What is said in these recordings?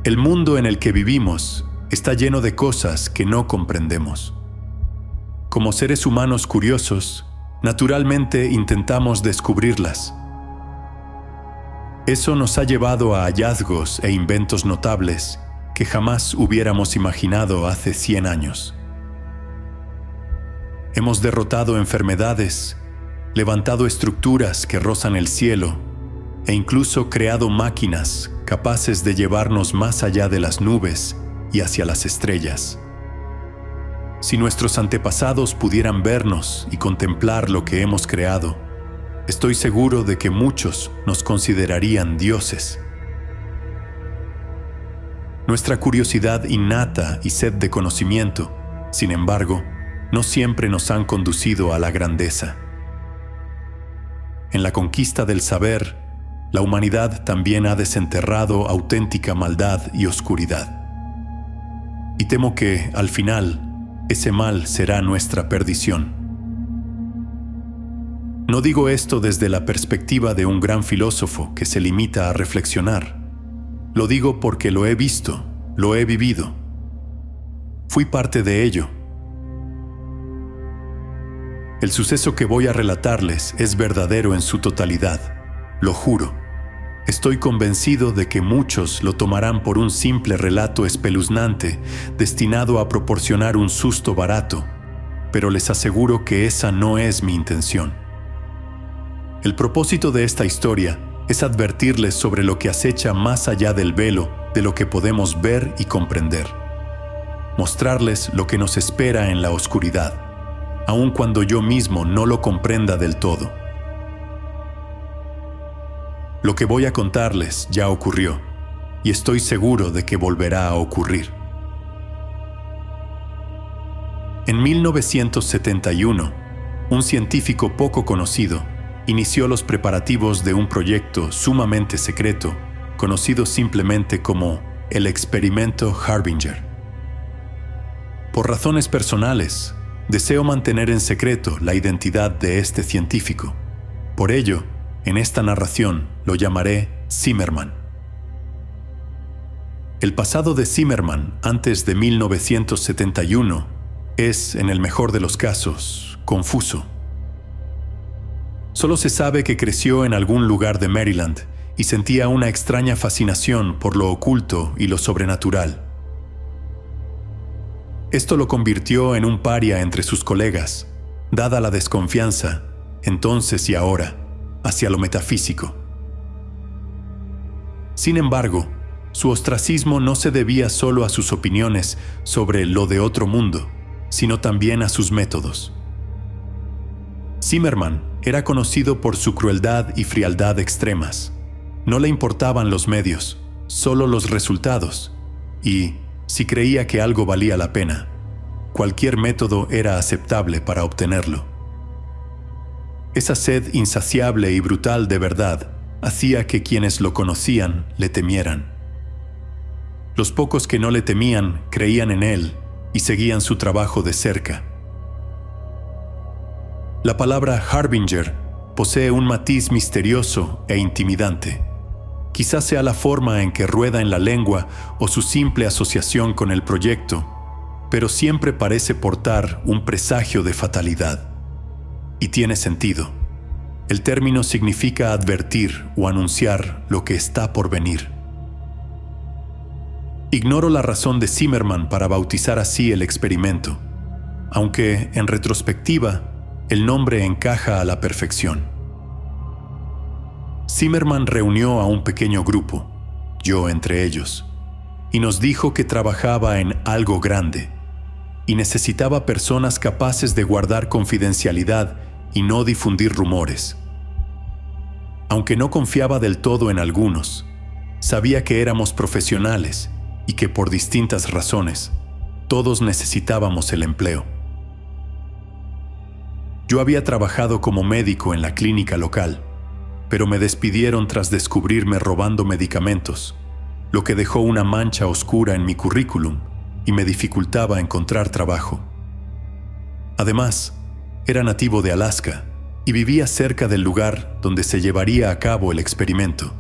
El mundo en el que vivimos está lleno de cosas que no comprendemos. Como seres humanos curiosos, naturalmente intentamos descubrirlas. Eso nos ha llevado a hallazgos e inventos notables que jamás hubiéramos imaginado hace 100 años. Hemos derrotado enfermedades, levantado estructuras que rozan el cielo e incluso creado máquinas capaces de llevarnos más allá de las nubes y hacia las estrellas. Si nuestros antepasados pudieran vernos y contemplar lo que hemos creado, estoy seguro de que muchos nos considerarían dioses. Nuestra curiosidad innata y sed de conocimiento, sin embargo, no siempre nos han conducido a la grandeza. En la conquista del saber, la humanidad también ha desenterrado auténtica maldad y oscuridad. Y temo que, al final, ese mal será nuestra perdición. No digo esto desde la perspectiva de un gran filósofo que se limita a reflexionar. Lo digo porque lo he visto, lo he vivido. Fui parte de ello. El suceso que voy a relatarles es verdadero en su totalidad, lo juro. Estoy convencido de que muchos lo tomarán por un simple relato espeluznante destinado a proporcionar un susto barato, pero les aseguro que esa no es mi intención. El propósito de esta historia es advertirles sobre lo que acecha más allá del velo de lo que podemos ver y comprender. Mostrarles lo que nos espera en la oscuridad, aun cuando yo mismo no lo comprenda del todo. Lo que voy a contarles ya ocurrió, y estoy seguro de que volverá a ocurrir. En 1971, un científico poco conocido inició los preparativos de un proyecto sumamente secreto, conocido simplemente como el experimento Harbinger. Por razones personales, deseo mantener en secreto la identidad de este científico. Por ello, en esta narración lo llamaré Zimmermann. El pasado de Zimmermann antes de 1971 es, en el mejor de los casos, confuso. Solo se sabe que creció en algún lugar de Maryland y sentía una extraña fascinación por lo oculto y lo sobrenatural. Esto lo convirtió en un paria entre sus colegas, dada la desconfianza, entonces y ahora, hacia lo metafísico. Sin embargo, su ostracismo no se debía solo a sus opiniones sobre lo de otro mundo, sino también a sus métodos. Zimmermann era conocido por su crueldad y frialdad extremas. No le importaban los medios, solo los resultados, y, si creía que algo valía la pena, cualquier método era aceptable para obtenerlo. Esa sed insaciable y brutal de verdad hacía que quienes lo conocían le temieran. Los pocos que no le temían creían en él y seguían su trabajo de cerca. La palabra Harbinger posee un matiz misterioso e intimidante. Quizás sea la forma en que rueda en la lengua o su simple asociación con el proyecto, pero siempre parece portar un presagio de fatalidad. Y tiene sentido. El término significa advertir o anunciar lo que está por venir. Ignoro la razón de Zimmermann para bautizar así el experimento, aunque, en retrospectiva, el nombre encaja a la perfección. Zimmermann reunió a un pequeño grupo, yo entre ellos, y nos dijo que trabajaba en algo grande y necesitaba personas capaces de guardar confidencialidad y no difundir rumores. Aunque no confiaba del todo en algunos, sabía que éramos profesionales y que por distintas razones, todos necesitábamos el empleo. Yo había trabajado como médico en la clínica local, pero me despidieron tras descubrirme robando medicamentos, lo que dejó una mancha oscura en mi currículum y me dificultaba encontrar trabajo. Además, era nativo de Alaska y vivía cerca del lugar donde se llevaría a cabo el experimento.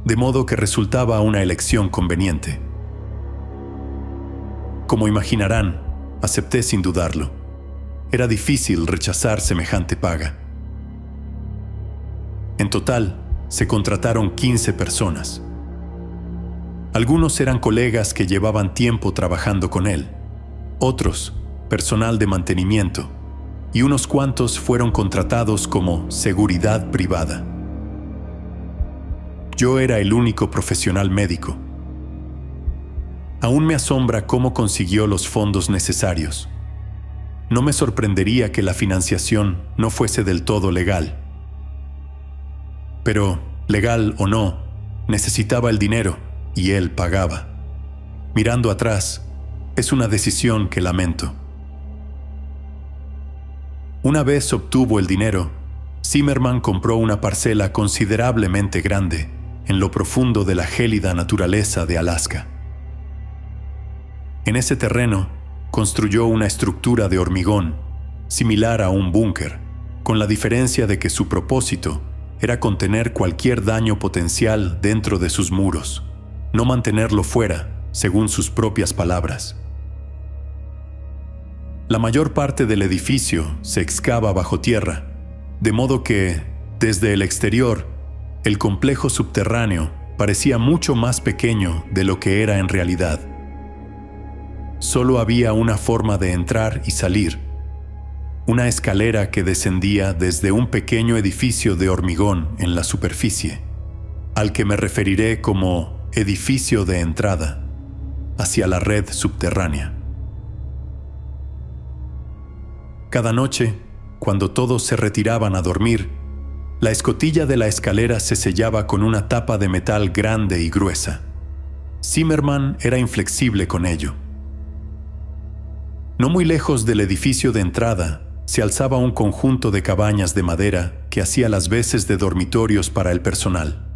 de modo que resultaba una elección conveniente. Como imaginarán, acepté sin dudarlo. Era difícil rechazar semejante paga. En total, se contrataron 15 personas. Algunos eran colegas que llevaban tiempo trabajando con él, otros, personal de mantenimiento, y unos cuantos fueron contratados como seguridad privada. Yo era el único profesional médico. Aún me asombra cómo consiguió los fondos necesarios. No me sorprendería que la financiación no fuese del todo legal. Pero, legal o no, necesitaba el dinero y él pagaba. Mirando atrás, es una decisión que lamento. Una vez obtuvo el dinero, Zimmerman compró una parcela considerablemente grande en lo profundo de la gélida naturaleza de Alaska. En ese terreno, construyó una estructura de hormigón, similar a un búnker, con la diferencia de que su propósito era contener cualquier daño potencial dentro de sus muros, no mantenerlo fuera, según sus propias palabras. La mayor parte del edificio se excava bajo tierra, de modo que, desde el exterior, el complejo subterráneo parecía mucho más pequeño de lo que era en realidad. Solo había una forma de entrar y salir, una escalera que descendía desde un pequeño edificio de hormigón en la superficie, al que me referiré como edificio de entrada, hacia la red subterránea. Cada noche, cuando todos se retiraban a dormir, la escotilla de la escalera se sellaba con una tapa de metal grande y gruesa. Zimmerman era inflexible con ello. No muy lejos del edificio de entrada, se alzaba un conjunto de cabañas de madera que hacía las veces de dormitorios para el personal.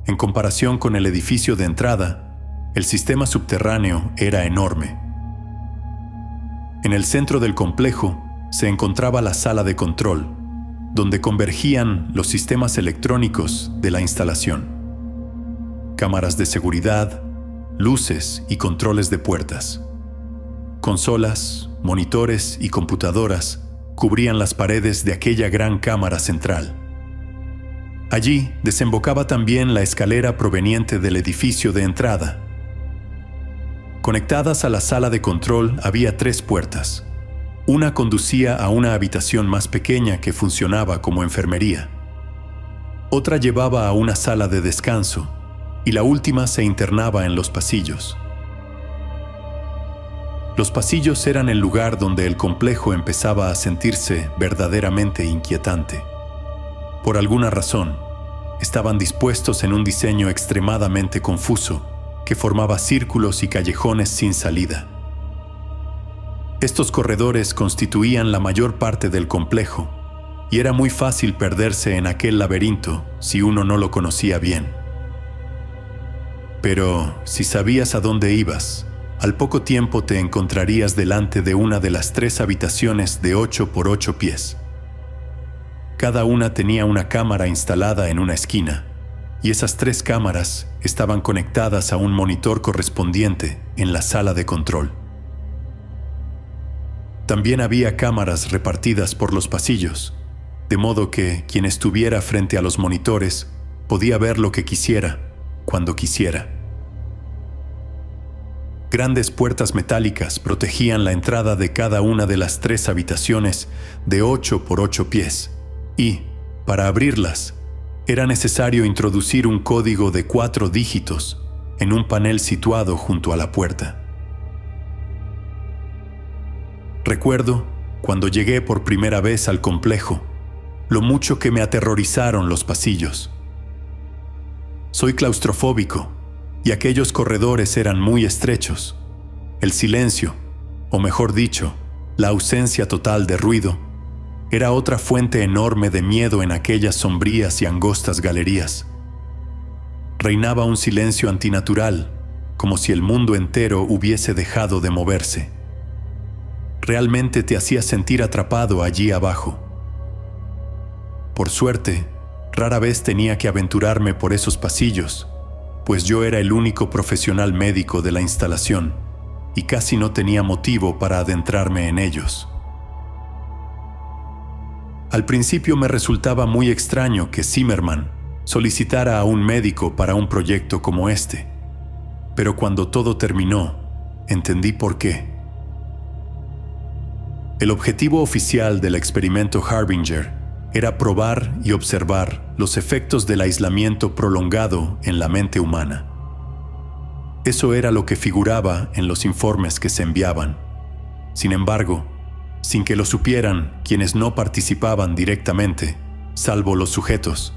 En comparación con el edificio de entrada, el sistema subterráneo era enorme. En el centro del complejo se encontraba la sala de control, donde convergían los sistemas electrónicos de la instalación. Cámaras de seguridad, luces y controles de puertas. Consolas, monitores y computadoras cubrían las paredes de aquella gran cámara central. Allí desembocaba también la escalera proveniente del edificio de entrada. Conectadas a la sala de control había 3 puertas. Una conducía a una habitación más pequeña que funcionaba como enfermería. Otra llevaba a una sala de descanso y la última se internaba en los pasillos. Los pasillos eran el lugar donde el complejo empezaba a sentirse verdaderamente inquietante. Por alguna razón, estaban dispuestos en un diseño extremadamente confuso que formaba círculos y callejones sin salida. Estos corredores constituían la mayor parte del complejo, y era muy fácil perderse en aquel laberinto si uno no lo conocía bien. Pero si sabías a dónde ibas, al poco tiempo te encontrarías delante de una de las 3 habitaciones de 8 por 8 pies. Cada una tenía una cámara instalada en una esquina, y esas 3 cámaras estaban conectadas a un monitor correspondiente en la sala de control. También había cámaras repartidas por los pasillos, de modo que quien estuviera frente a los monitores podía ver lo que quisiera, cuando quisiera. Grandes puertas metálicas protegían la entrada de cada una de las 3 habitaciones de 8 por 8 pies, y, para abrirlas, era necesario introducir un código de 4 dígitos en un panel situado junto a la puerta. Recuerdo, cuando llegué por primera vez al complejo, lo mucho que me aterrorizaron los pasillos. Soy claustrofóbico, y aquellos corredores eran muy estrechos. El silencio, o mejor dicho, la ausencia total de ruido, era otra fuente enorme de miedo en aquellas sombrías y angostas galerías. Reinaba un silencio antinatural, como si el mundo entero hubiese dejado de moverse. Realmente te hacía sentir atrapado allí abajo. Por suerte, Rara vez tenía que aventurarme por esos pasillos, pues yo era el único profesional médico de la instalación y casi no tenía motivo para adentrarme en ellos. Al principio me resultaba muy extraño que Zimmerman solicitara a un médico para un proyecto como este, pero cuando todo terminó, entendí por qué. El objetivo oficial del experimento Harbinger era probar y observar los efectos del aislamiento prolongado en la mente humana. Eso era lo que figuraba en los informes que se enviaban. Sin embargo, sin que lo supieran quienes no participaban directamente, salvo los sujetos,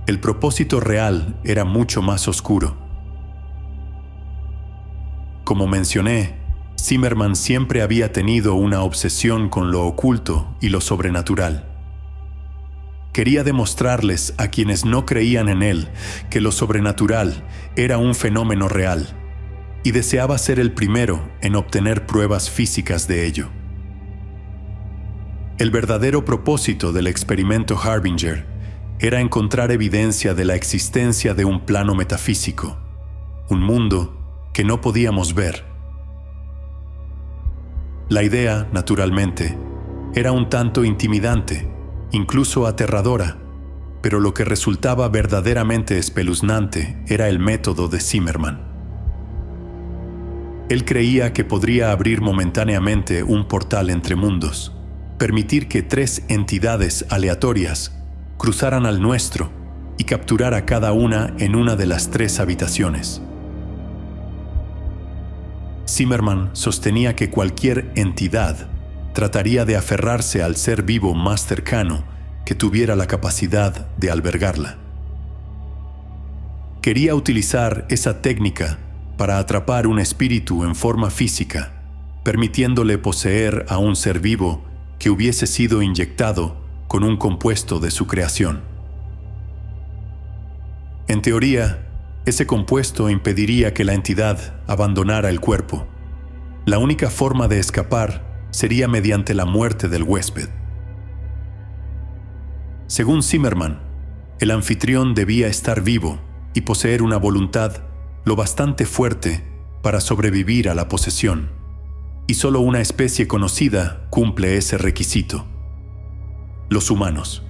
el propósito real era mucho más oscuro. Como mencioné, Zimmerman siempre había tenido una obsesión con lo oculto y lo sobrenatural. Quería demostrarles a quienes no creían en él que lo sobrenatural era un fenómeno real, y deseaba ser el primero en obtener pruebas físicas de ello. El verdadero propósito del experimento Harbinger era encontrar evidencia de la existencia de un plano metafísico, un mundo que no podíamos ver. La idea, naturalmente, era un tanto intimidante, incluso aterradora, pero lo que resultaba verdaderamente espeluznante era el método de Zimmerman. Él creía que podría abrir momentáneamente un portal entre mundos, permitir que 3 entidades aleatorias cruzaran al nuestro y capturar a cada una en una de las 3 habitaciones. Zimmerman sostenía que cualquier entidad trataría de aferrarse al ser vivo más cercano que tuviera la capacidad de albergarla. Quería utilizar esa técnica para atrapar un espíritu en forma física, permitiéndole poseer a un ser vivo que hubiese sido inyectado con un compuesto de su creación. En teoría, ese compuesto impediría que la entidad abandonara el cuerpo. La única forma de escapar sería mediante la muerte del huésped. Según Zimmerman, el anfitrión debía estar vivo y poseer una voluntad lo bastante fuerte para sobrevivir a la posesión, y solo una especie conocida cumple ese requisito: los humanos.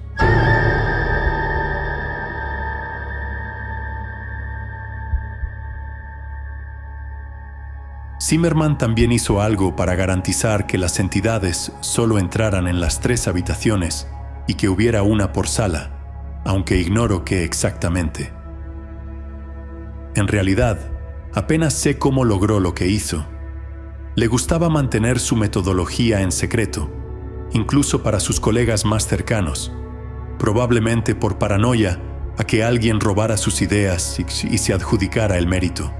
Zimmerman también hizo algo para garantizar que las entidades solo entraran en las 3 habitaciones y que hubiera una por sala, aunque ignoro qué exactamente. En realidad, apenas sé cómo logró lo que hizo. Le gustaba mantener su metodología en secreto, incluso para sus colegas más cercanos, probablemente por paranoia a que alguien robara sus ideas y se adjudicara el mérito.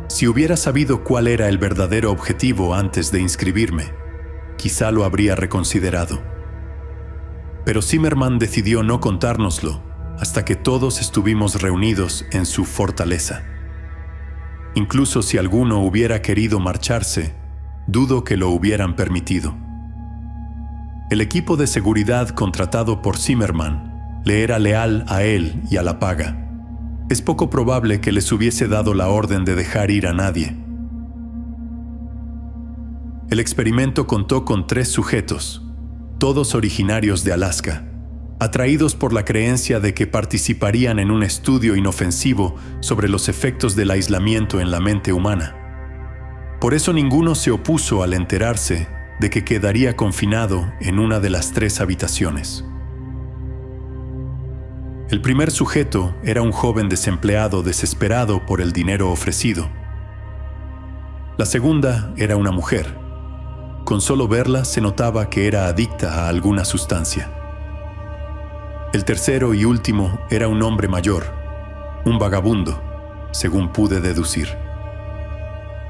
Si hubiera sabido cuál era el verdadero objetivo antes de inscribirme, quizá lo habría reconsiderado. Pero Zimmerman decidió no contárnoslo hasta que todos estuvimos reunidos en su fortaleza. Incluso si alguno hubiera querido marcharse, dudo que lo hubieran permitido. El equipo de seguridad contratado por Zimmerman le era leal a él y a la paga. Es poco probable que les hubiese dado la orden de dejar ir a nadie. El experimento contó con 3 sujetos, todos originarios de Alaska, atraídos por la creencia de que participarían en un estudio inofensivo sobre los efectos del aislamiento en la mente humana. Por eso ninguno se opuso al enterarse de que quedaría confinado en una de las 3 habitaciones. El primer sujeto era un joven desempleado desesperado por el dinero ofrecido. La segunda era una mujer. Con solo verla se notaba que era adicta a alguna sustancia. El tercero y último era un hombre mayor, un vagabundo, según pude deducir.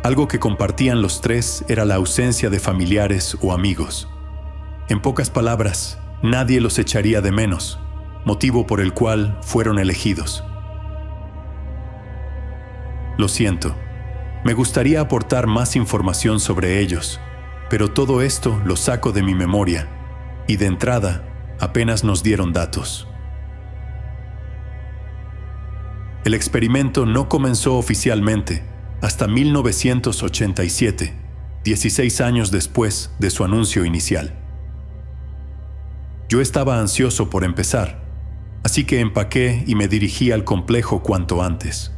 Algo que compartían los 3 era la ausencia de familiares o amigos. En pocas palabras, nadie los echaría de menos, motivo por el cual fueron elegidos. Lo siento, me gustaría aportar más información sobre ellos, pero todo esto lo saco de mi memoria, y de entrada, apenas nos dieron datos. El experimento no comenzó oficialmente hasta 1987, 16 años después de su anuncio inicial. Yo estaba ansioso por empezar, así que empaqué y me dirigí al complejo cuanto antes.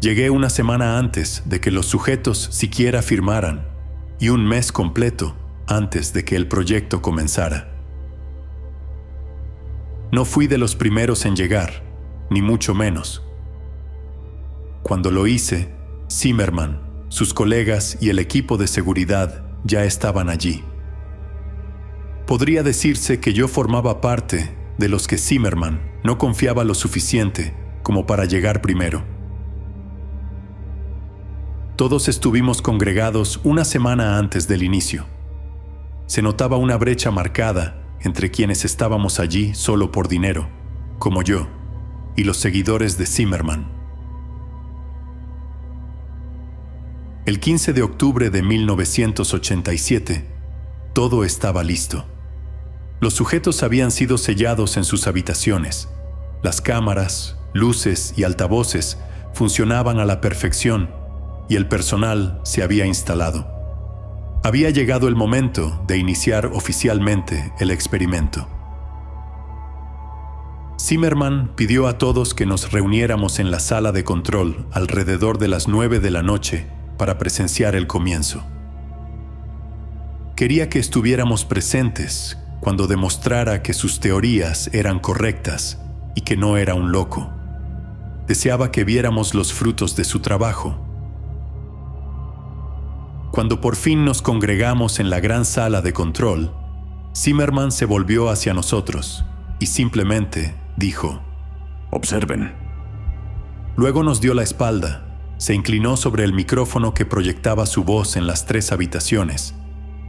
Llegué una semana antes de que los sujetos siquiera firmaran y un mes completo antes de que el proyecto comenzara. No fui de los primeros en llegar, ni mucho menos. Cuando lo hice, Zimmermann, sus colegas y el equipo de seguridad ya estaban allí. Podría decirse que yo formaba parte de los que Zimmermann no confiaba lo suficiente como para llegar primero. Todos estuvimos congregados una semana antes del inicio. Se notaba una brecha marcada entre quienes estábamos allí solo por dinero, como yo, y los seguidores de Zimmermann. El 15 de octubre de 1987, todo estaba listo. Los sujetos habían sido sellados en sus habitaciones. Las cámaras, luces y altavoces funcionaban a la perfección y el personal se había instalado. Había llegado el momento de iniciar oficialmente el experimento. Zimmermann pidió a todos que nos reuniéramos en la sala de control alrededor de las 9 de la noche para presenciar el comienzo. Quería que estuviéramos presentes cuando demostrara que sus teorías eran correctas y que no era un loco. Deseaba que viéramos los frutos de su trabajo. Cuando por fin nos congregamos en la gran sala de control, Zimmermann se volvió hacia nosotros y simplemente dijo: «Observen». Luego nos dio la espalda, se inclinó sobre el micrófono que proyectaba su voz en las 3 habitaciones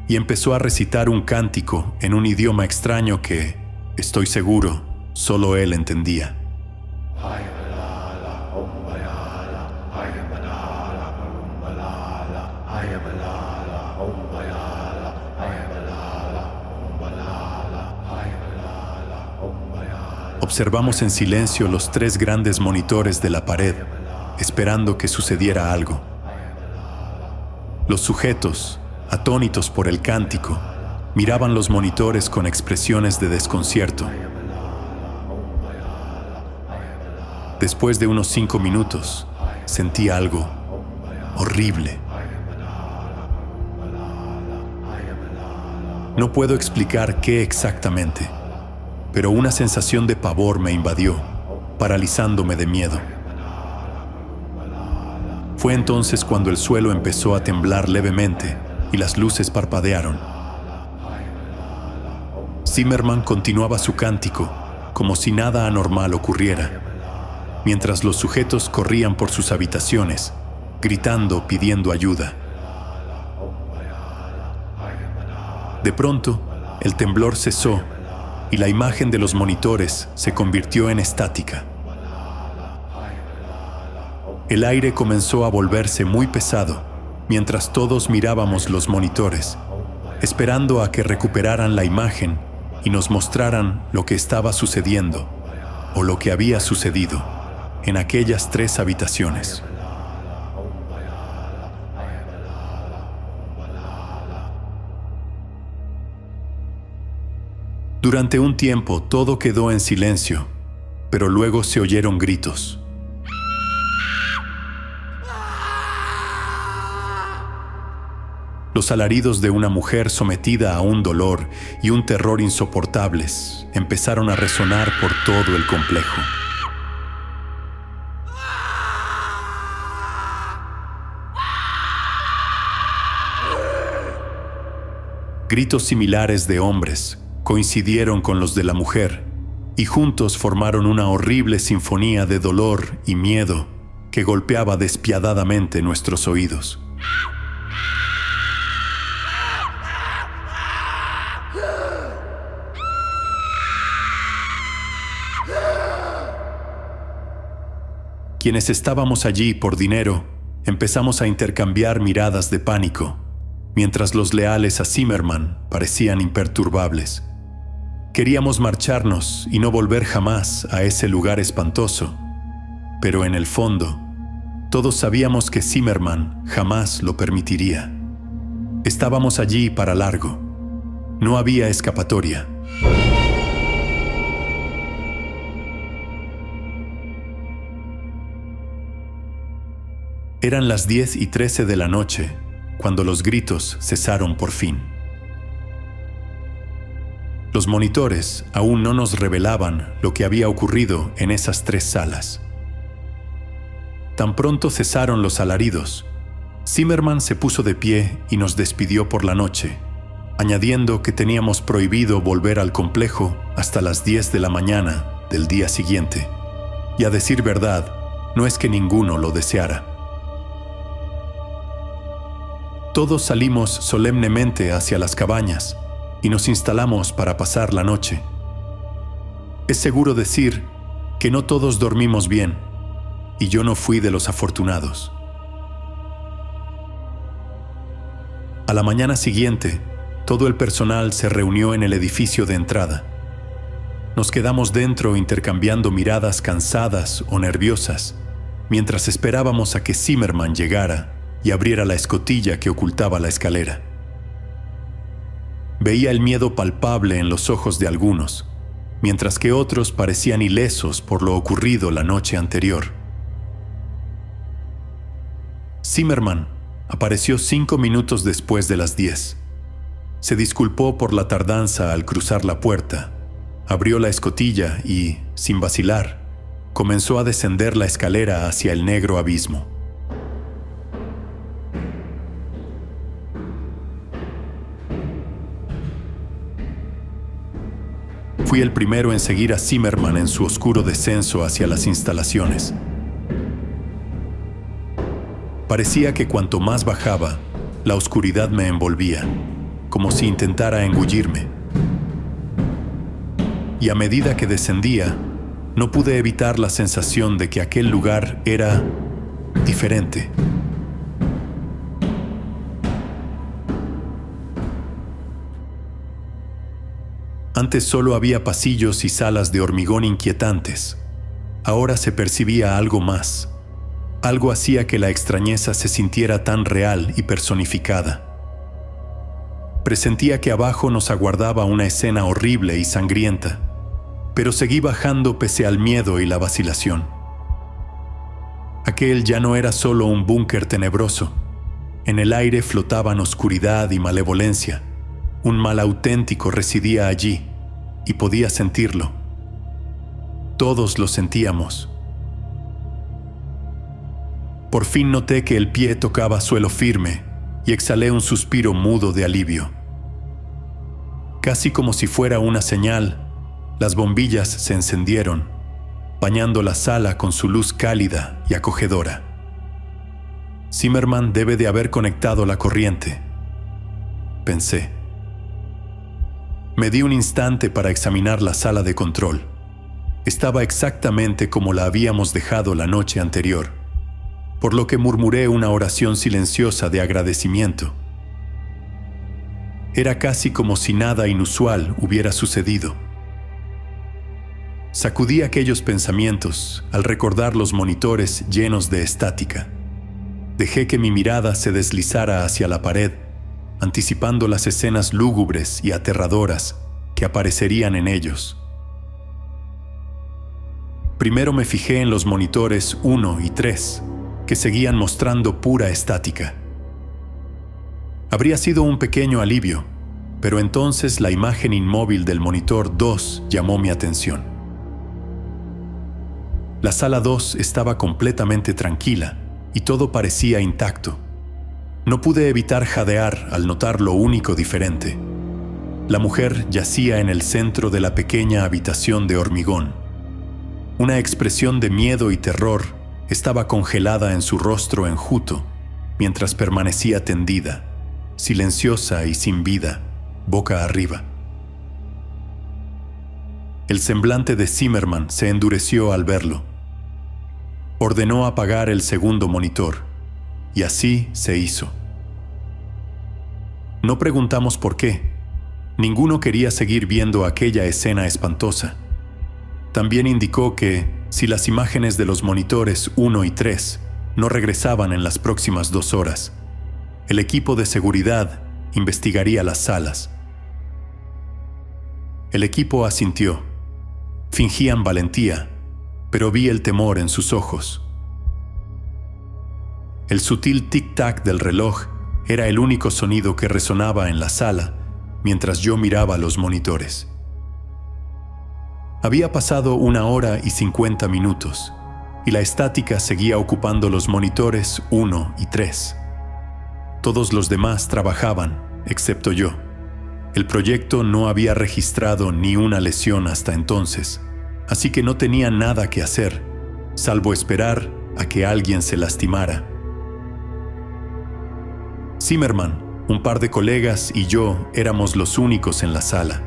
y empezó a recitar un cántico en un idioma extraño que, estoy seguro, solo él entendía. Observamos en silencio los 3 grandes monitores de la pared, esperando que sucediera algo. Los sujetos, atónitos por el cántico, miraban los monitores con expresiones de desconcierto. Después de unos 5 minutos, sentí algo horrible. No puedo explicar qué exactamente, pero una sensación de pavor me invadió, paralizándome de miedo. Fue entonces cuando el suelo empezó a temblar levemente y las luces parpadearon. Zimmermann continuaba su cántico como si nada anormal ocurriera, mientras los sujetos corrían por sus habitaciones, gritando, pidiendo ayuda. De pronto, el temblor cesó y la imagen de los monitores se convirtió en estática. El aire comenzó a volverse muy pesado mientras todos mirábamos los monitores, esperando a que recuperaran la imagen y nos mostraran lo que estaba sucediendo o lo que había sucedido en aquellas 3 habitaciones. Durante un tiempo todo quedó en silencio, pero luego se oyeron gritos. Los alaridos de una mujer sometida a un dolor y un terror insoportables empezaron a resonar por todo el complejo. Gritos similares de hombres coincidieron con los de la mujer y juntos formaron una horrible sinfonía de dolor y miedo que golpeaba despiadadamente nuestros oídos. Quienes estábamos allí por dinero, empezamos a intercambiar miradas de pánico, mientras los leales a Zimmermann parecían imperturbables. Queríamos marcharnos y no volver jamás a ese lugar espantoso, pero en el fondo, todos sabíamos que Zimmerman jamás lo permitiría. Estábamos allí para largo. No había escapatoria. Eran las 10:13 de la noche, cuando los gritos cesaron por fin. Los monitores aún no nos revelaban lo que había ocurrido en esas 3 salas. Tan pronto cesaron los alaridos, Zimmerman se puso de pie y nos despidió por la noche, añadiendo que teníamos prohibido volver al complejo hasta las 10 de la mañana del día siguiente. Y a decir verdad, no es que ninguno lo deseara. Todos salimos solemnemente hacia las cabañas y nos instalamos para pasar la noche. Es seguro decir que no todos dormimos bien, y yo no fui de los afortunados. A la mañana siguiente, todo el personal se reunió en el edificio de entrada. Nos quedamos dentro intercambiando miradas cansadas o nerviosas, mientras esperábamos a que Zimmerman llegara y abriera la escotilla que ocultaba la escalera. Veía el miedo palpable en los ojos de algunos, mientras que otros parecían ilesos por lo ocurrido la noche anterior. Zimmerman apareció 5 minutos después de las 10. Se disculpó por la tardanza al cruzar la puerta, abrió la escotilla y, sin vacilar, comenzó a descender la escalera hacia el negro abismo. Fui el primero en seguir a Zimmerman en su oscuro descenso hacia las instalaciones. Parecía que cuanto más bajaba, la oscuridad me envolvía, como si intentara engullirme. Y a medida que descendía, no pude evitar la sensación de que aquel lugar era diferente. Antes solo había pasillos y salas de hormigón inquietantes. Ahora se percibía algo más. Algo hacía que la extrañeza se sintiera tan real y personificada. Presentía que abajo nos aguardaba una escena horrible y sangrienta, pero seguí bajando pese al miedo y la vacilación. Aquel ya no era solo un búnker tenebroso. En el aire flotaban oscuridad y malevolencia. Un mal auténtico residía allí, y podía sentirlo. Todos lo sentíamos. Por fin noté que el pie tocaba suelo firme y exhalé un suspiro mudo de alivio. Casi como si fuera una señal, las bombillas se encendieron, bañando la sala con su luz cálida y acogedora. Zimmerman debe de haber conectado la corriente, pensé. Me di un instante para examinar la sala de control. Estaba exactamente como la habíamos dejado la noche anterior, por lo que murmuré una oración silenciosa de agradecimiento. Era casi como si nada inusual hubiera sucedido. Sacudí aquellos pensamientos al recordar los monitores llenos de estática. Dejé que mi mirada se deslizara hacia la pared, anticipando las escenas lúgubres y aterradoras que aparecerían en ellos. Primero me fijé en los monitores 1 y 3, que seguían mostrando pura estática. Habría sido un pequeño alivio, pero entonces la imagen inmóvil del monitor 2 llamó mi atención. La sala 2 estaba completamente tranquila y todo parecía intacto. No pude evitar jadear al notar lo único diferente. La mujer yacía en el centro de la pequeña habitación de hormigón. Una expresión de miedo y terror estaba congelada en su rostro enjuto, mientras permanecía tendida, silenciosa y sin vida, boca arriba. El semblante de Zimmerman se endureció al verlo. Ordenó apagar el segundo monitor, y así se hizo. No preguntamos por qué, Ninguno quería seguir viendo aquella escena espantosa. También indicó que, si las imágenes de los monitores 1 y 3 no regresaban en las próximas 2 horas, el equipo de seguridad investigaría las salas. El equipo asintió. Fingían valentía, pero vi el temor en sus ojos. El sutil tic-tac del reloj era el único sonido que resonaba en la sala mientras yo miraba los monitores. Había pasado 1 hora y 50 minutos, y la estática seguía ocupando los monitores 1 y 3. Todos los demás trabajaban, excepto yo. El proyecto no había registrado ni una lesión hasta entonces, así que no tenía nada que hacer, salvo esperar a que alguien se lastimara. Zimmerman, un par de colegas y yo éramos los únicos en la sala.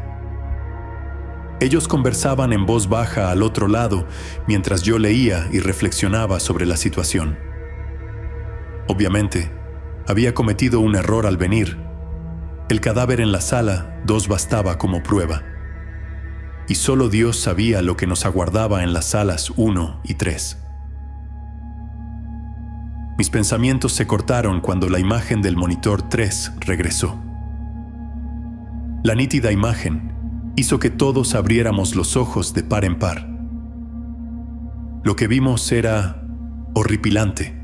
Ellos conversaban en voz baja al otro lado mientras yo leía y reflexionaba sobre la situación. Obviamente, había cometido un error al venir. El cadáver en la sala 2 bastaba como prueba. Y solo Dios sabía lo que nos aguardaba en las salas 1 y 3. Mis pensamientos se cortaron cuando la imagen del monitor 3 regresó. La nítida imagen hizo que todos abriéramos los ojos de par en par. Lo que vimos era horripilante.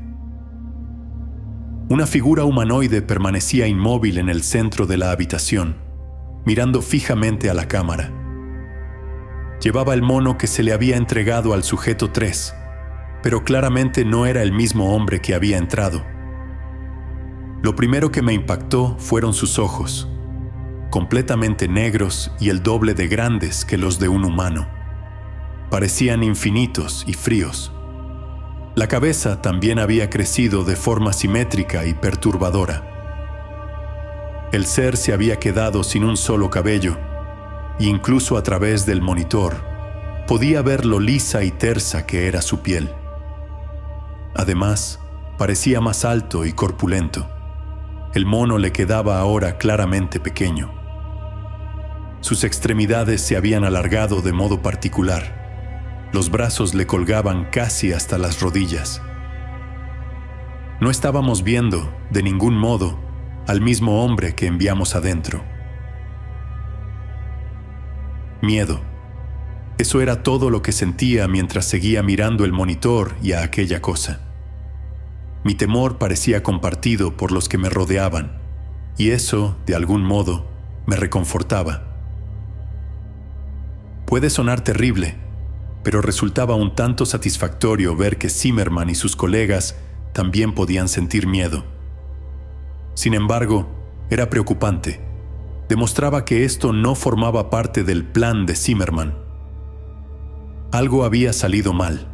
Una figura humanoide permanecía inmóvil en el centro de la habitación, mirando fijamente a la cámara. Llevaba el mono que se le había entregado al sujeto 3, pero claramente no era el mismo hombre que había entrado. Lo primero que me impactó fueron sus ojos, completamente negros y el doble de grandes que los de un humano. Parecían infinitos y fríos. La cabeza también había crecido de forma simétrica y perturbadora. El ser se había quedado sin un solo cabello, e incluso a través del monitor podía ver lo lisa y tersa que era su piel. Además, parecía más alto y corpulento. El mono le quedaba ahora claramente pequeño. Sus extremidades se habían alargado de modo particular. Los brazos le colgaban casi hasta las rodillas. No estábamos viendo, de ningún modo, al mismo hombre que enviamos adentro. Miedo. Eso era todo lo que sentía mientras seguía mirando el monitor y a aquella cosa. Mi temor parecía compartido por los que me rodeaban, y eso, de algún modo, me reconfortaba. Puede sonar terrible, pero resultaba un tanto satisfactorio ver que Zimmerman y sus colegas también podían sentir miedo. Sin embargo, era preocupante. Demostraba que esto no formaba parte del plan de Zimmerman. Algo había salido mal.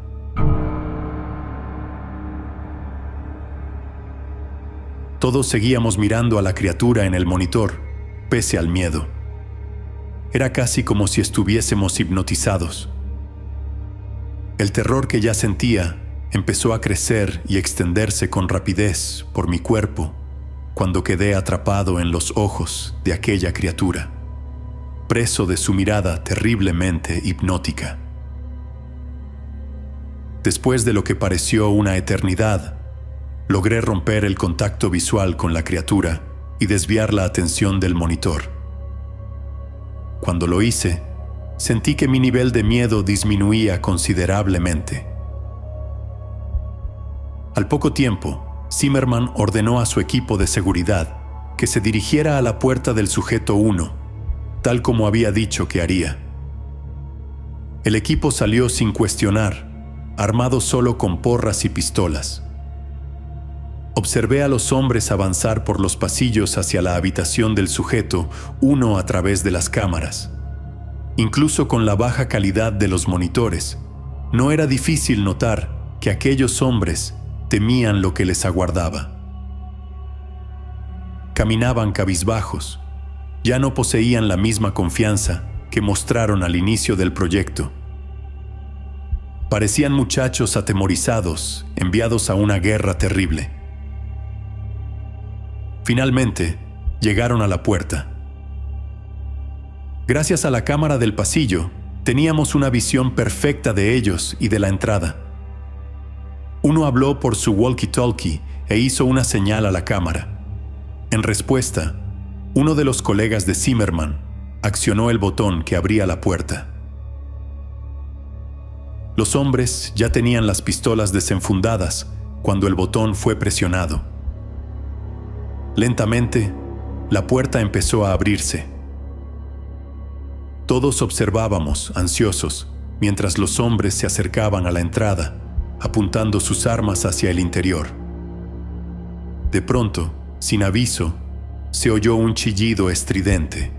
Todos seguíamos mirando a la criatura en el monitor, pese al miedo. Era casi como si estuviésemos hipnotizados. El terror que ya sentía empezó a crecer y extenderse con rapidez por mi cuerpo cuando quedé atrapado en los ojos de aquella criatura, preso de su mirada terriblemente hipnótica. Después de lo que pareció una eternidad, logré romper el contacto visual con la criatura y desviar la atención del monitor. Cuando lo hice, sentí que mi nivel de miedo disminuía considerablemente. Al poco tiempo, Zimmerman ordenó a su equipo de seguridad que se dirigiera a la puerta del sujeto 1, tal como había dicho que haría. El equipo salió sin cuestionar, armado solo con porras y pistolas. Observé a los hombres avanzar por los pasillos hacia la habitación del sujeto 1 a través de las cámaras. Incluso con la baja calidad de los monitores, no era difícil notar que aquellos hombres temían lo que les aguardaba. Caminaban cabizbajos, ya no poseían la misma confianza que mostraron al inicio del proyecto. Parecían muchachos atemorizados, enviados a una guerra terrible. Finalmente, llegaron a la puerta. Gracias a la cámara del pasillo, teníamos una visión perfecta de ellos y de la entrada. Uno habló por su walkie-talkie e hizo una señal a la cámara. En respuesta, uno de los colegas de Zimmerman accionó el botón que abría la puerta. Los hombres ya tenían las pistolas desenfundadas cuando el botón fue presionado. Lentamente, la puerta empezó a abrirse. Todos observábamos, ansiosos, mientras los hombres se acercaban a la entrada, apuntando sus armas hacia el interior. De pronto, sin aviso, se oyó un chillido estridente.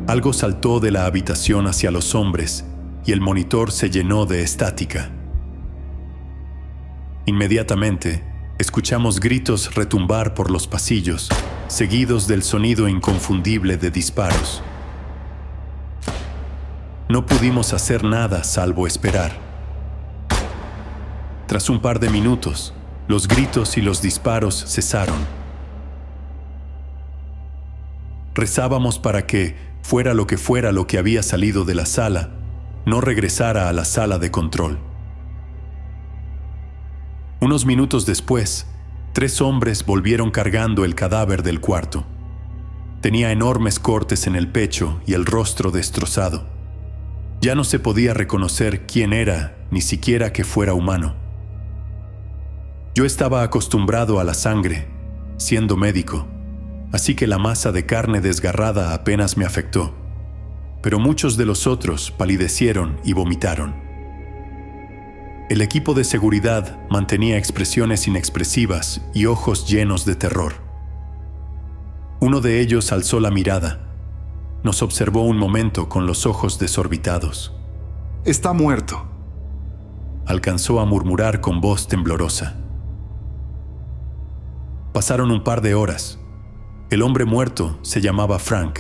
Algo saltó de la habitación hacia los hombres y el monitor se llenó de estática. Inmediatamente, escuchamos gritos retumbar por los pasillos, seguidos del sonido inconfundible de disparos. No pudimos hacer nada salvo esperar. Tras un par de minutos, los gritos y los disparos cesaron. Rezábamos para que, fuera lo que había salido de la sala, no regresara a la sala de control. Unos minutos después, 3 hombres volvieron cargando el cadáver del cuarto. Tenía enormes cortes en el pecho y el rostro destrozado. Ya no se podía reconocer quién era, ni siquiera que fuera humano. Yo estaba acostumbrado a la sangre, siendo médico, así que la masa de carne desgarrada apenas me afectó. Pero muchos de los otros palidecieron y vomitaron. El equipo de seguridad mantenía expresiones inexpresivas y ojos llenos de terror. Uno de ellos alzó la mirada. Nos observó un momento con los ojos desorbitados. «Está muerto», alcanzó a murmurar con voz temblorosa. Pasaron un par de horas. El hombre muerto se llamaba Frank.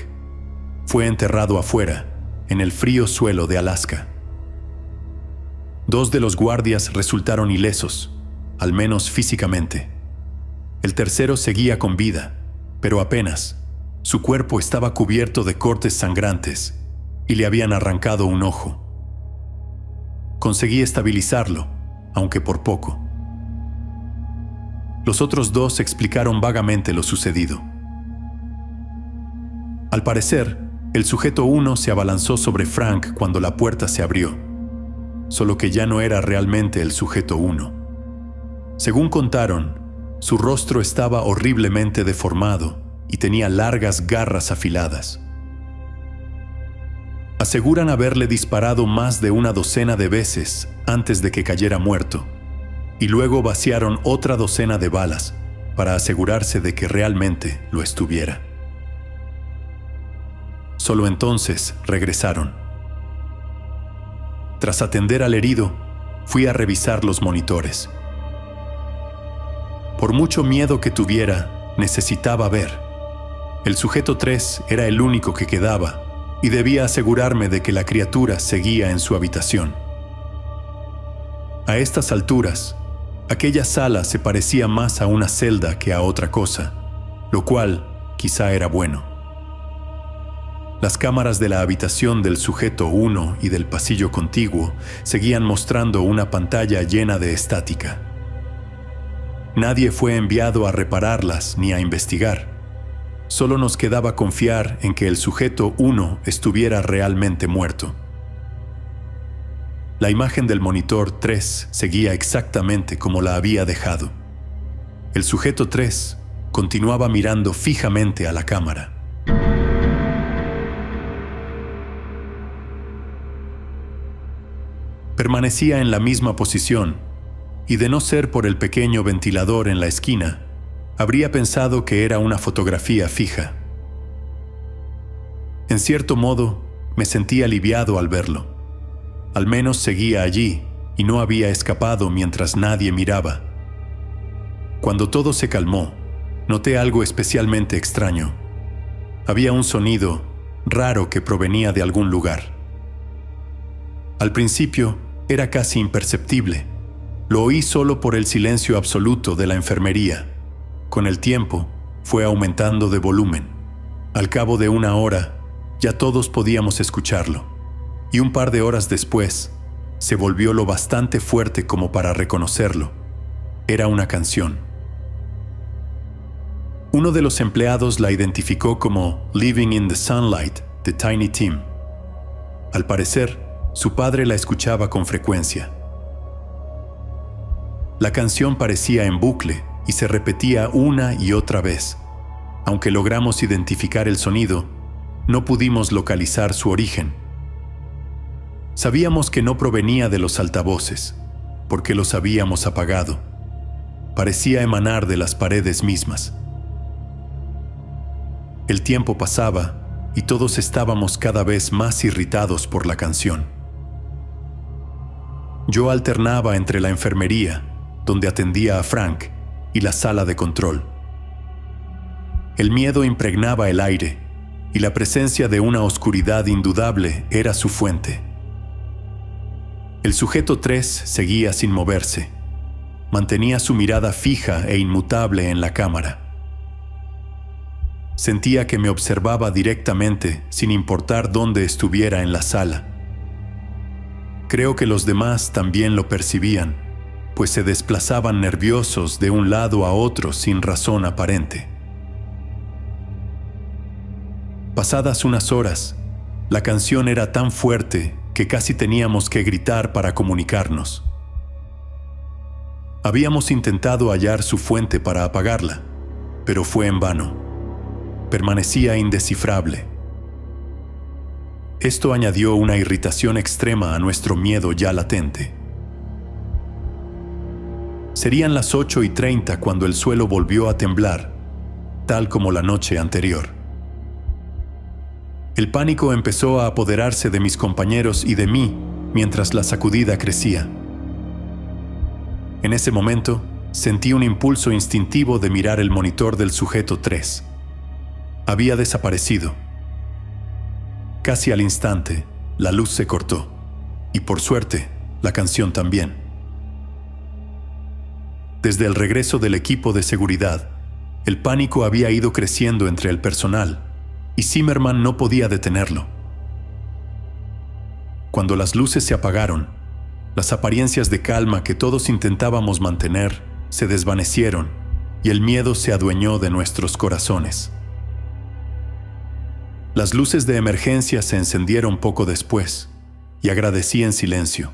Fue enterrado afuera, en el frío suelo de Alaska. 2 de los guardias resultaron ilesos, al menos físicamente. El tercero seguía con vida, pero apenas. Su cuerpo estaba cubierto de cortes sangrantes y le habían arrancado un ojo. Conseguí estabilizarlo, aunque por poco. Los otros 2 explicaron vagamente lo sucedido. Al parecer, el sujeto 1 se abalanzó sobre Frank cuando la puerta se abrió, solo que ya no era realmente el sujeto 1. Según contaron, su rostro estaba horriblemente deformado y tenía largas garras afiladas. Aseguran haberle disparado más de una docena de veces antes de que cayera muerto, y luego vaciaron otra docena de balas para asegurarse de que realmente lo estuviera. Solo entonces regresaron. Tras atender al herido, fui a revisar los monitores. Por mucho miedo que tuviera, necesitaba ver. El sujeto 3 era el único que quedaba y debía asegurarme de que la criatura seguía en su habitación. A estas alturas, aquella sala se parecía más a una celda que a otra cosa, lo cual quizá era bueno. Las cámaras de la habitación del sujeto 1 y del pasillo contiguo seguían mostrando una pantalla llena de estática. Nadie fue enviado a repararlas ni a investigar. Solo nos quedaba confiar en que el sujeto 1 estuviera realmente muerto. La imagen del monitor 3 seguía exactamente como la había dejado. El sujeto 3 continuaba mirando fijamente a la cámara. Permanecía en la misma posición, y de no ser por el pequeño ventilador en la esquina, habría pensado que era una fotografía fija. En cierto modo, me sentí aliviado al verlo. Al menos seguía allí y no había escapado mientras nadie miraba. Cuando todo se calmó, noté algo especialmente extraño. Había un sonido raro que provenía de algún lugar. Al principio, era casi imperceptible. Lo oí solo por el silencio absoluto de la enfermería. Con el tiempo, fue aumentando de volumen. Al cabo de 1 hora, ya todos podíamos escucharlo, y un par de horas después, se volvió lo bastante fuerte como para reconocerlo. Era una canción. Uno de los empleados la identificó como Living in the Sunlight de Tiny Tim. Al parecer, su padre la escuchaba con frecuencia. La canción parecía en bucle y se repetía una y otra vez. Aunque logramos identificar el sonido, no pudimos localizar su origen. Sabíamos que no provenía de los altavoces, porque los habíamos apagado. Parecía emanar de las paredes mismas. El tiempo pasaba y todos estábamos cada vez más irritados por la canción. Yo alternaba entre la enfermería, donde atendía a Frank, y la sala de control. El miedo impregnaba el aire, y la presencia de una oscuridad indudable era su fuente. El sujeto 3 seguía sin moverse. Mantenía su mirada fija e inmutable en la cámara. Sentía que me observaba directamente, sin importar dónde estuviera en la sala. Creo que los demás también lo percibían, pues se desplazaban nerviosos de un lado a otro sin razón aparente. Pasadas unas horas, la canción era tan fuerte que casi teníamos que gritar para comunicarnos. Habíamos intentado hallar su fuente para apagarla, pero fue en vano. Permanecía indescifrable. Esto añadió una irritación extrema a nuestro miedo ya latente. Serían las 8:30 cuando el suelo volvió a temblar, tal como la noche anterior. El pánico empezó a apoderarse de mis compañeros y de mí mientras la sacudida crecía. En ese momento, sentí un impulso instintivo de mirar el monitor del sujeto 3. Había desaparecido. Casi al instante, la luz se cortó, y por suerte, la canción también. Desde el regreso del equipo de seguridad, el pánico había ido creciendo entre el personal, y Zimmerman no podía detenerlo. Cuando las luces se apagaron, las apariencias de calma que todos intentábamos mantener se desvanecieron y el miedo se adueñó de nuestros corazones. Las luces de emergencia se encendieron poco después y agradecí en silencio.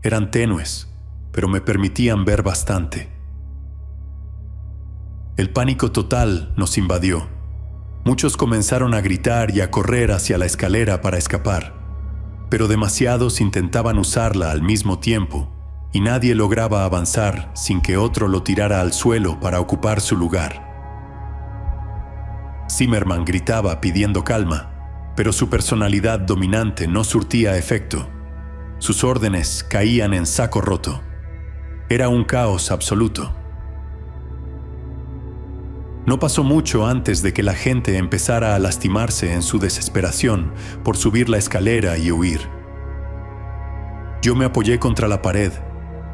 Eran tenues, pero me permitían ver bastante. El pánico total nos invadió. Muchos comenzaron a gritar y a correr hacia la escalera para escapar, pero demasiados intentaban usarla al mismo tiempo y nadie lograba avanzar sin que otro lo tirara al suelo para ocupar su lugar. Zimmerman gritaba pidiendo calma, pero su personalidad dominante no surtía efecto. Sus órdenes caían en saco roto. Era un caos absoluto. No pasó mucho antes de que la gente empezara a lastimarse en su desesperación por subir la escalera y huir. Yo me apoyé contra la pared,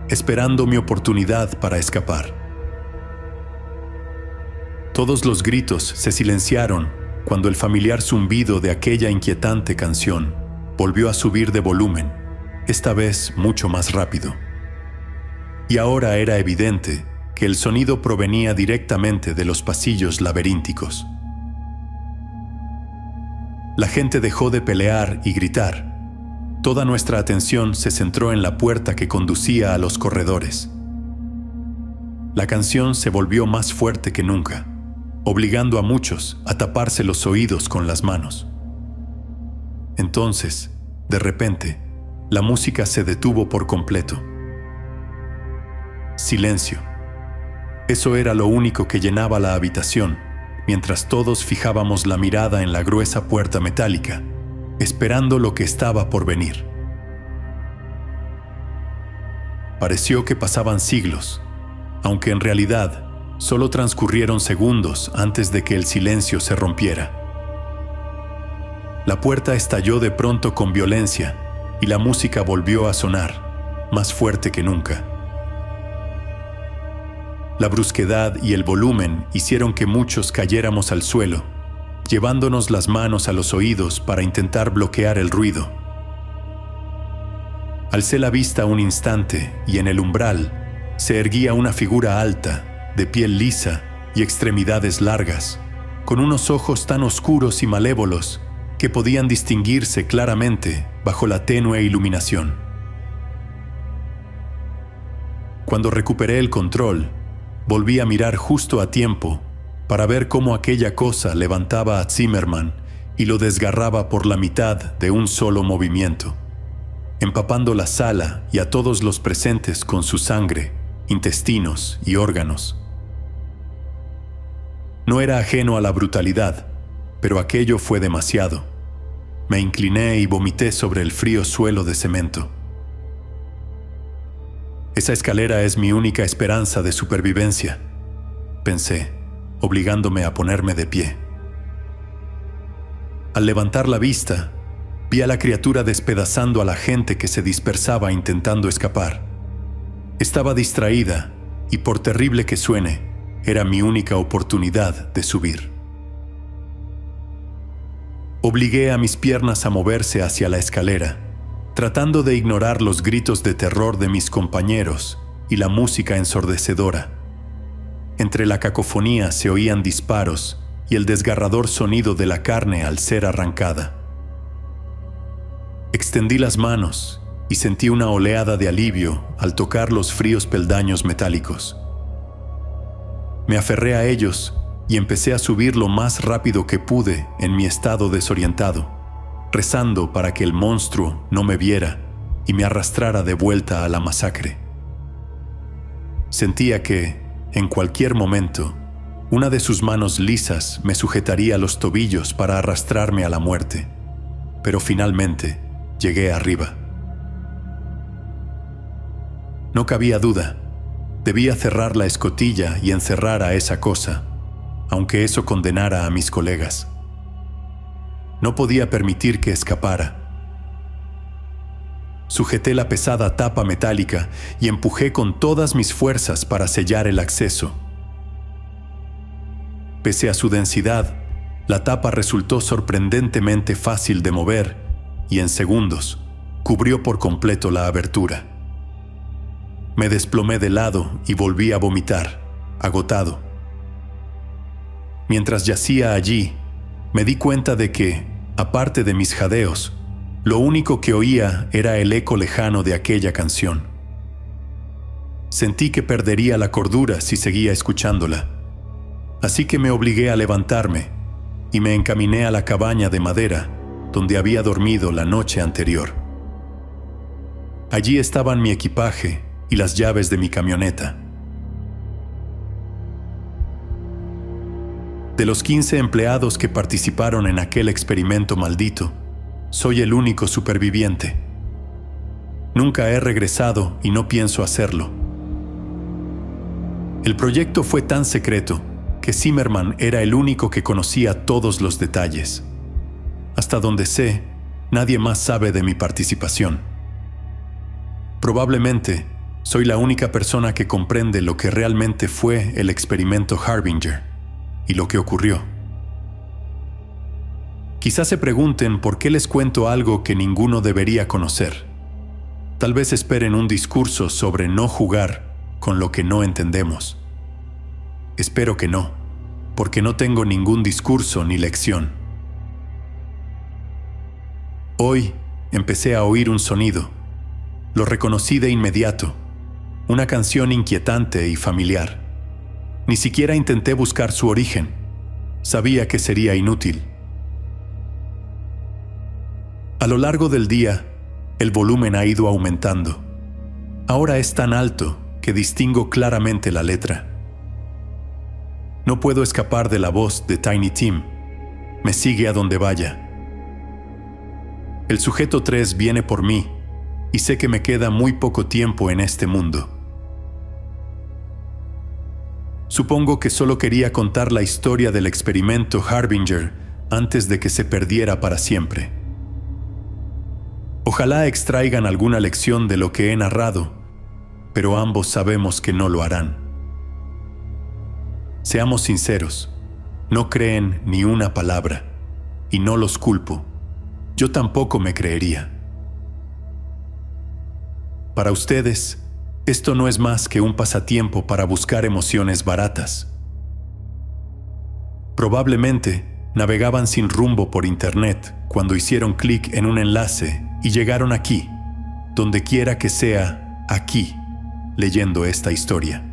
esperando mi oportunidad para escapar. Todos los gritos se silenciaron cuando el familiar zumbido de aquella inquietante canción volvió a subir de volumen, esta vez mucho más rápido. Y ahora era evidente que el sonido provenía directamente de los pasillos laberínticos. La gente dejó de pelear y gritar. Toda nuestra atención se centró en la puerta que conducía a los corredores. La canción se volvió más fuerte que nunca, obligando a muchos a taparse los oídos con las manos. Entonces, de repente, la música se detuvo por completo. Silencio. Eso era lo único que llenaba la habitación, mientras todos fijábamos la mirada en la gruesa puerta metálica, esperando lo que estaba por venir. Pareció que pasaban siglos, aunque en realidad solo transcurrieron segundos antes de que el silencio se rompiera. La puerta estalló de pronto con violencia y la música volvió a sonar, más fuerte que nunca. La brusquedad y el volumen hicieron que muchos cayéramos al suelo, llevándonos las manos a los oídos para intentar bloquear el ruido. Alcé la vista un instante y en el umbral se erguía una figura alta, de piel lisa y extremidades largas, con unos ojos tan oscuros y malévolos que podían distinguirse claramente bajo la tenue iluminación. Cuando recuperé el control, volví a mirar justo a tiempo para ver cómo aquella cosa levantaba a Zimmerman y lo desgarraba por la mitad de un solo movimiento, empapando la sala y a todos los presentes con su sangre, intestinos y órganos. No era ajeno a la brutalidad, pero aquello fue demasiado. Me incliné y vomité sobre el frío suelo de cemento. Esa escalera es mi única esperanza de supervivencia, pensé, obligándome a ponerme de pie. Al levantar la vista, vi a la criatura despedazando a la gente que se dispersaba intentando escapar. Estaba distraída y, por terrible que suene, era mi única oportunidad de subir. Obligué a mis piernas a moverse hacia la escalera, tratando de ignorar los gritos de terror de mis compañeros y la música ensordecedora. Entre la cacofonía se oían disparos y el desgarrador sonido de la carne al ser arrancada. Extendí las manos y sentí una oleada de alivio al tocar los fríos peldaños metálicos. Me aferré a ellos y empecé a subir lo más rápido que pude en mi estado desorientado, rezando para que el monstruo no me viera y me arrastrara de vuelta a la masacre. Sentía que, en cualquier momento, una de sus manos lisas me sujetaría los tobillos para arrastrarme a la muerte, pero finalmente llegué arriba. No cabía duda, debía cerrar la escotilla y encerrar a esa cosa, aunque eso condenara a mis colegas. No podía permitir que escapara. Sujeté la pesada tapa metálica y empujé con todas mis fuerzas para sellar el acceso. Pese a su densidad, la tapa resultó sorprendentemente fácil de mover y en segundos cubrió por completo la abertura. Me desplomé de lado y volví a vomitar, agotado. Mientras yacía allí, me di cuenta de que, aparte de mis jadeos, lo único que oía era el eco lejano de aquella canción. Sentí que perdería la cordura si seguía escuchándola, así que me obligué a levantarme y me encaminé a la cabaña de madera donde había dormido la noche anterior. Allí estaban mi equipaje y las llaves de mi camioneta. De los 15 empleados que participaron en aquel experimento maldito, soy el único superviviente. Nunca he regresado y no pienso hacerlo. El proyecto fue tan secreto que Zimmerman era el único que conocía todos los detalles. Hasta donde sé, nadie más sabe de mi participación. Probablemente, soy la única persona que comprende lo que realmente fue el experimento Harbinger y lo que ocurrió. Quizás se pregunten por qué les cuento algo que ninguno debería conocer. Tal vez esperen un discurso sobre no jugar con lo que no entendemos. Espero que no, porque no tengo ningún discurso ni lección. Hoy empecé a oír un sonido. Lo reconocí de inmediato, una canción inquietante y familiar. Ni siquiera intenté buscar su origen. Sabía que sería inútil. A lo largo del día, el volumen ha ido aumentando. Ahora es tan alto que distingo claramente la letra. No puedo escapar de la voz de Tiny Tim. Me sigue a donde vaya. El sujeto 3 viene por mí y sé que me queda muy poco tiempo en este mundo. Supongo que solo quería contar la historia del experimento Harbinger antes de que se perdiera para siempre. Ojalá extraigan alguna lección de lo que he narrado, pero ambos sabemos que no lo harán. Seamos sinceros, no creen ni una palabra, y no los culpo. Yo tampoco me creería. Para ustedes, esto no es más que un pasatiempo para buscar emociones baratas. Probablemente navegaban sin rumbo por internet cuando hicieron clic en un enlace y llegaron aquí, donde quiera que sea, aquí, leyendo esta historia.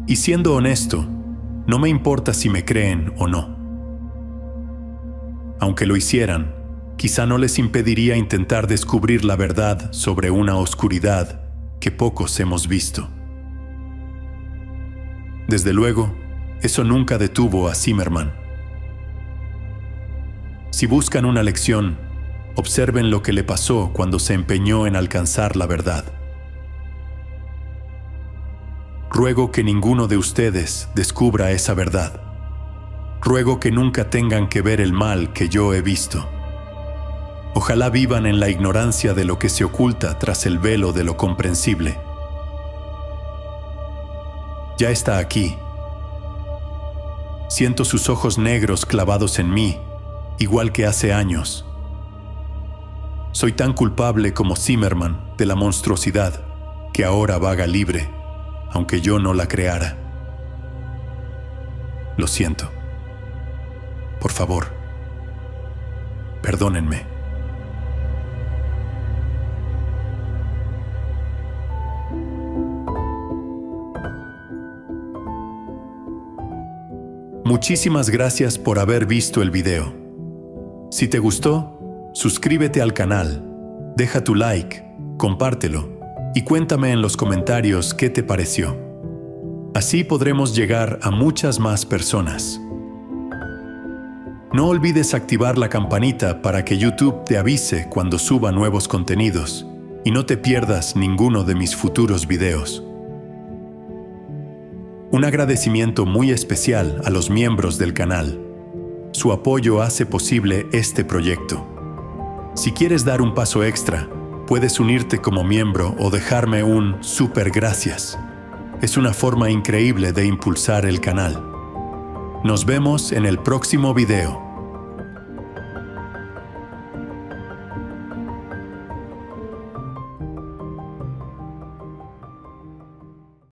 Y siendo honesto, no me importa si me creen o no. Aunque lo hicieran, quizá no les impediría intentar descubrir la verdad sobre una oscuridad que pocos hemos visto. Desde luego, eso nunca detuvo a Zimmerman. Si buscan una lección, observen lo que le pasó cuando se empeñó en alcanzar la verdad. Ruego que ninguno de ustedes descubra esa verdad. Ruego que nunca tengan que ver el mal que yo he visto. Ojalá vivan en la ignorancia de lo que se oculta tras el velo de lo comprensible. Ya está aquí. Siento sus ojos negros clavados en mí, igual que hace años. Soy tan culpable como Zimmerman de la monstruosidad que ahora vaga libre, aunque yo no la creara. Lo siento. Por favor, perdónenme. Muchísimas gracias por haber visto el video. Si te gustó, suscríbete al canal, deja tu like, compártelo y cuéntame en los comentarios qué te pareció. Así podremos llegar a muchas más personas. No olvides activar la campanita para que YouTube te avise cuando suba nuevos contenidos y no te pierdas ninguno de mis futuros videos. Un agradecimiento muy especial a los miembros del canal. Su apoyo hace posible este proyecto. Si quieres dar un paso extra, puedes unirte como miembro o dejarme un súper gracias. Es una forma increíble de impulsar el canal. Nos vemos en el próximo video.